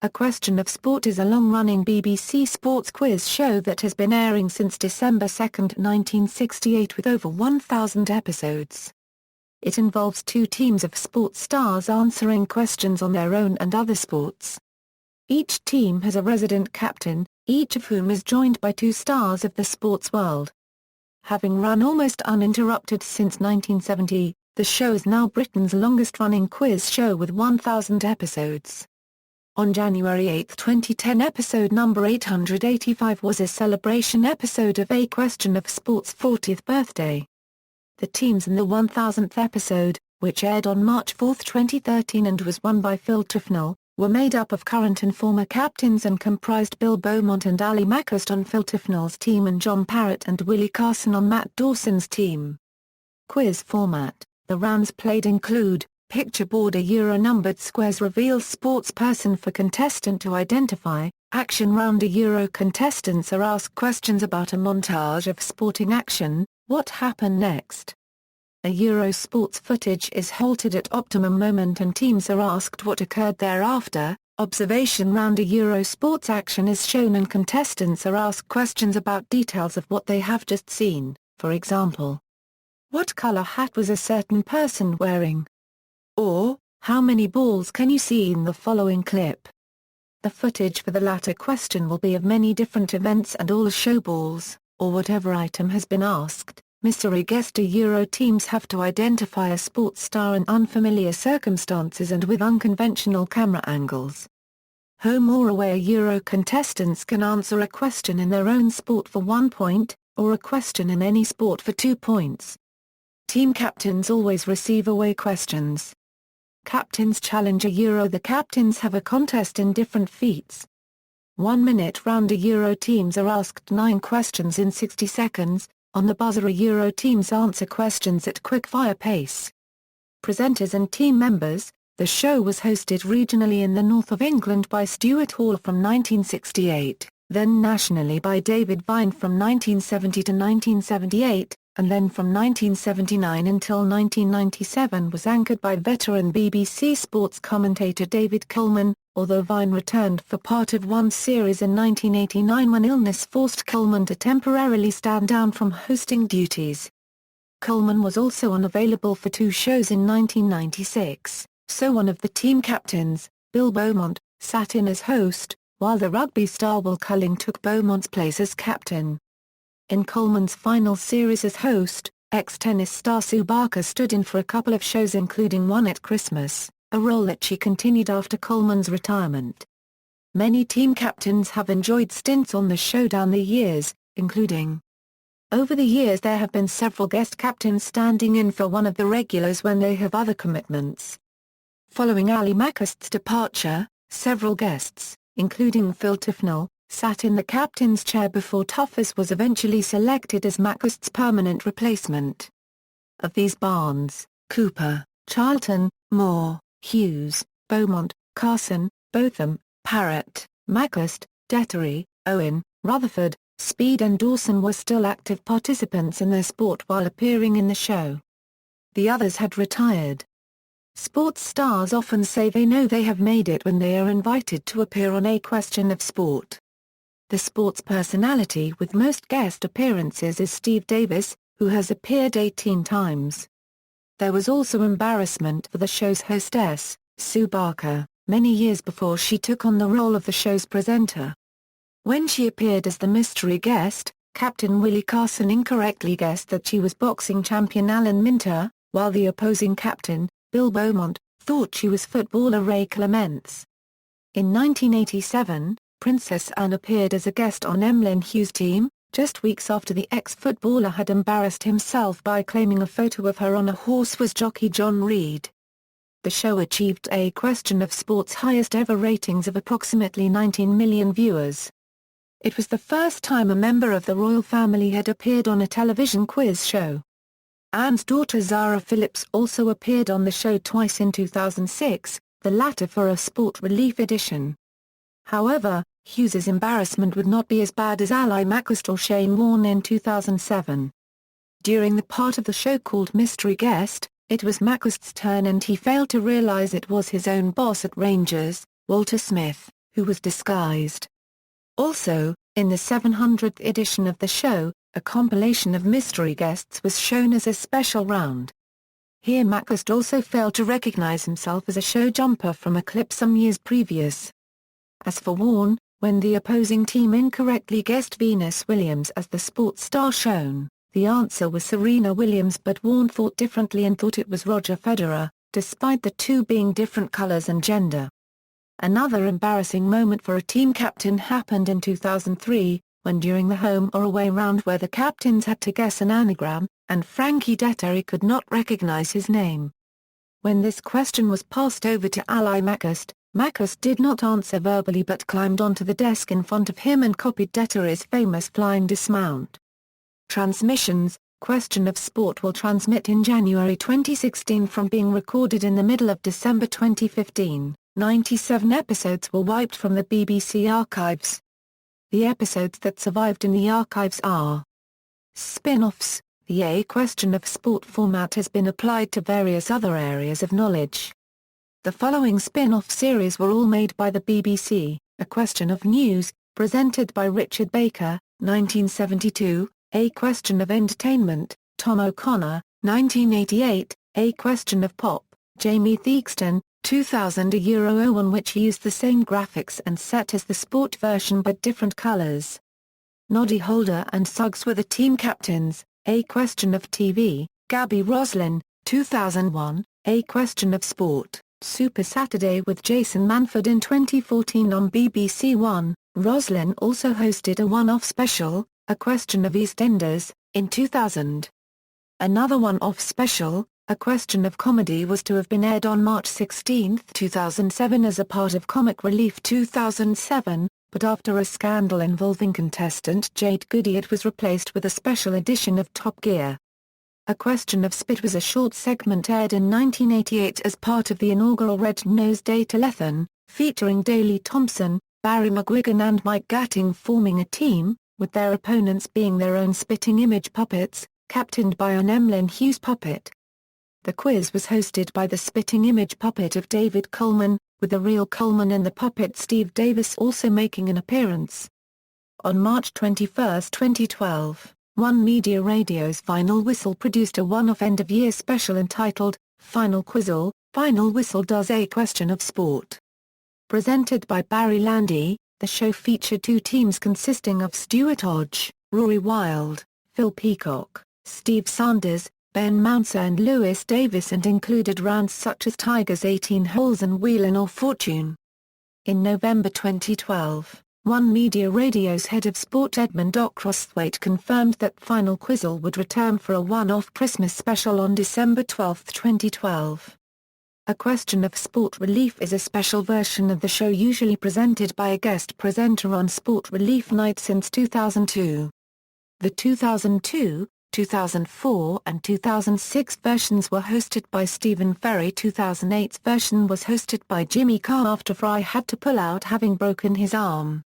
A Question of Sport is a long-running BBC sports quiz show that has been airing since December 2, 1968 with over 1,000 episodes. It involves two teams of sports stars answering questions on their own and other sports. Each team has a resident captain, each of whom is joined by two stars of the sports world. Having run almost uninterrupted since 1970, the show is now Britain's longest-running quiz show with 1,000 episodes. On January 8, 2010, episode number 885 was a celebration episode of A Question of Sport's 40th birthday. The teams in the 1000th episode, which aired on March 4, 2013 and was won by Phil Tufnell, were made up of current and former captains and comprised Bill Beaumont and Ali McCoist on Phil Tufnell's team and John Parrott and Willie Carson on Matt Dawson's team. Quiz format: the rounds played include picture board, numbered squares reveals sports person for contestant to identify, action round, contestants are asked questions about a montage of sporting action, what happened next. Sports footage is halted at optimum moment and teams are asked what occurred thereafter. Observation round, sports action is shown and contestants are asked questions about details of what they have just seen, for example, what color hat was a certain person wearing? Or, how many balls can you see in the following clip? The footage for the latter question will be of many different events and all show balls, or whatever item has been asked. Mystery guest. Teams have to identify a sports star in unfamiliar circumstances and with unconventional camera angles. Home or away. Contestants can answer a question in their own sport for 1 point, or a question in any sport for 2 points. Team captains always receive away questions. Captain's Challenge. The captains have a contest in different feats. 1 minute round. Teams are asked 9 questions in 60 seconds. On the buzzer. Teams answer questions at quick-fire pace. Presenters and team members. The show was hosted regionally in the north of England by Stuart Hall from 1968, then nationally by David Vine from 1970 to 1978, and then from 1979 until 1997 was anchored by veteran BBC Sports commentator David Coleman, although Vine returned for part of one series in 1989 when illness forced Coleman to temporarily stand down from hosting duties. Coleman was also unavailable for 2 shows in 1996, so one of the team captains, Bill Beaumont, sat in as host, while the rugby star Will Culling took Beaumont's place as captain. In Coleman's final series as host, ex-tennis star Sue Barker stood in for a couple of shows including one at Christmas, a role that she continued after Coleman's retirement. Many team captains have enjoyed stints on the show down the years, including. Over the years there have been several guest captains standing in for one of the regulars when they have other commitments. Following Ali McCoist's departure, several guests, including Phil Tufnell, sat in the captain's chair before Tuffers was eventually selected as McCoist's permanent replacement. Of these, Barnes, Cooper, Charlton, Moore, Hughes, Beaumont, Carson, Botham, Parrott, McCoist, Dettery, Owen, Rutherford, Speed and Dawson were still active participants in their sport while appearing in the show. The others had retired. Sports stars often say they know they have made it when they are invited to appear on A Question of Sport. The sports personality with most guest appearances is Steve Davis, who has appeared 18 times. There was also embarrassment for the show's hostess, Sue Barker, many years before she took on the role of the show's presenter. When she appeared as the mystery guest, Captain Willie Carson incorrectly guessed that she was boxing champion Alan Minter, while the opposing captain, Bill Beaumont, thought she was footballer Ray Clements. In 1987, Princess Anne appeared as a guest on Emlyn Hughes' team, just weeks after the ex-footballer had embarrassed himself by claiming a photo of her on a horse was jockey John Reed. The show achieved A Question of Sport's highest ever ratings of approximately 19 million viewers. It was the first time a member of the royal family had appeared on a television quiz show. Anne's daughter Zara Phillips also appeared on the show twice in 2006, the latter for a Sport Relief edition. However, Hughes's embarrassment would not be as bad as Ali McCoist or Shane Warne in 2007. During the part of the show called Mystery Guest, it was McCoist's turn and he failed to realise it was his own boss at Rangers, Walter Smith, who was disguised. Also, in the 700th edition of the show, a compilation of mystery guests was shown as a special round. Here McCust also failed to recognize himself as a show jumper from a clip some years previous. As for Warne, when the opposing team incorrectly guessed Venus Williams as the sports star shown, the answer was Serena Williams, but Warne thought differently and thought it was Roger Federer, despite the two being different colors and gender. Another embarrassing moment for a team captain happened in 2003, when during the home or away round where the captains had to guess an anagram, and Frankie Dettori could not recognize his name. When this question was passed over to ally McCust, McCust did not answer verbally but climbed onto the desk in front of him and copied Dettori's famous flying dismount. Transmissions: Question of Sport will transmit in January 2016 from being recorded in the middle of December 2015. 97 episodes were wiped from the BBC archives. The episodes that survived in the archives are spin-offs. The A Question of Sport format has been applied to various other areas of knowledge. The following spin-off series were all made by the BBC: A Question of News, presented by Richard Baker, 1972, A Question of Entertainment, Tom O'Connor, 1988, A Question of Pop, Jamie Theakston, 2000, a Euro which used the same graphics and set as the sport version but different colors. Noddy Holder and Suggs were the team captains. A Question of TV, Gabby Roslin, 2001, A Question of Sport, Super Saturday with Jason Manford in 2014 on BBC One. Roslin also hosted a one-off special, A Question of EastEnders, in 2000. Another one-off special, A Question of Comedy, was to have been aired on March 16, 2007 as a part of Comic Relief 2007, but after a scandal involving contestant Jade Goody it was replaced with a special edition of Top Gear. A Question of Spit was a short segment aired in 1988 as part of the inaugural Red Nose Day telethon, featuring Daley Thompson, Barry McGuigan and Mike Gatting forming a team, with their opponents being their own spitting image puppets, captained by an Emlyn Hughes puppet. The quiz was hosted by the spitting image puppet of David Coleman, with the real Coleman and the puppet Steve Davis also making an appearance. On March 21, 2012, One Media Radio's Final Whistle produced a one-off end-of-year special entitled, Final Quizzle, Final Whistle Does A Question of Sport. Presented by Barry Landy, the show featured two teams consisting of Stuart Hodge, Rory Wilde, Phil Peacock, Steve Sanders, Ben Mouncer and Lewis Davis, and included rounds such as Tigers 18 Holes and Wheel or Fortune. In November 2012, One Media Radio's head of sport Edmund Ockrosthwaite confirmed that Final Quizzle would return for a one-off Christmas special on December 12, 2012. A Question of Sport Relief is a special version of the show usually presented by a guest presenter on Sport Relief Night since 2002. The 2002, 2004 and 2006 versions were hosted by Stephen Ferry. 2008's version was hosted by Jimmy Carr after Fry had to pull out having broken his arm.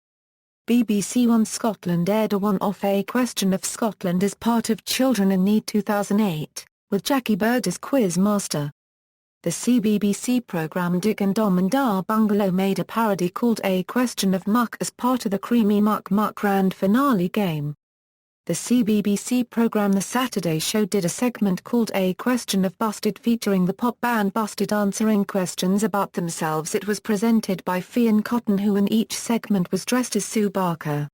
BBC One Scotland aired a one-off A Question of Scotland as part of Children in Need 2008, with Jackie Bird as quiz master. The CBBC programme Dick and Dom and Dar Bungalow made a parody called A Question of Muck as part of the Creamy Muck Muck Grand Finale game. The CBBC programme The Saturday Show did a segment called A Question of Busted featuring the pop band Busted answering questions about themselves. It was presented by Fionn Cotton, who in each segment was dressed as Sue Barker.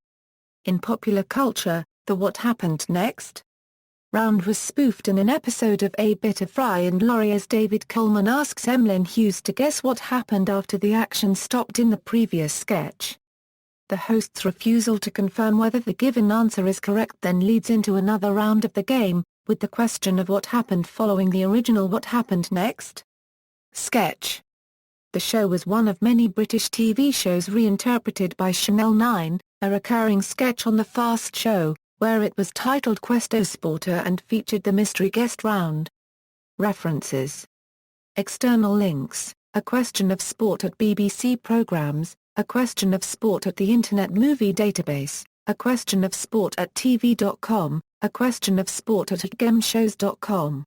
In popular culture, the What Happened Next round was spoofed in an episode of A Bit of Fry and Laurie as David Coleman asks Emlyn Hughes to guess what happened after the action stopped in the previous sketch. The host's refusal to confirm whether the given answer is correct then leads into another round of the game, with the question of what happened following the original What Happened Next sketch. The show was one of many British TV shows reinterpreted by Channel 9, a recurring sketch on The Fast Show, where it was titled Questo Sporter and featured the mystery guest round. References. External links: A Question of Sport at BBC Programmes, A Question of Sport at the Internet Movie Database, A Question of Sport at TV.com, A Question of Sport at gameshows.com.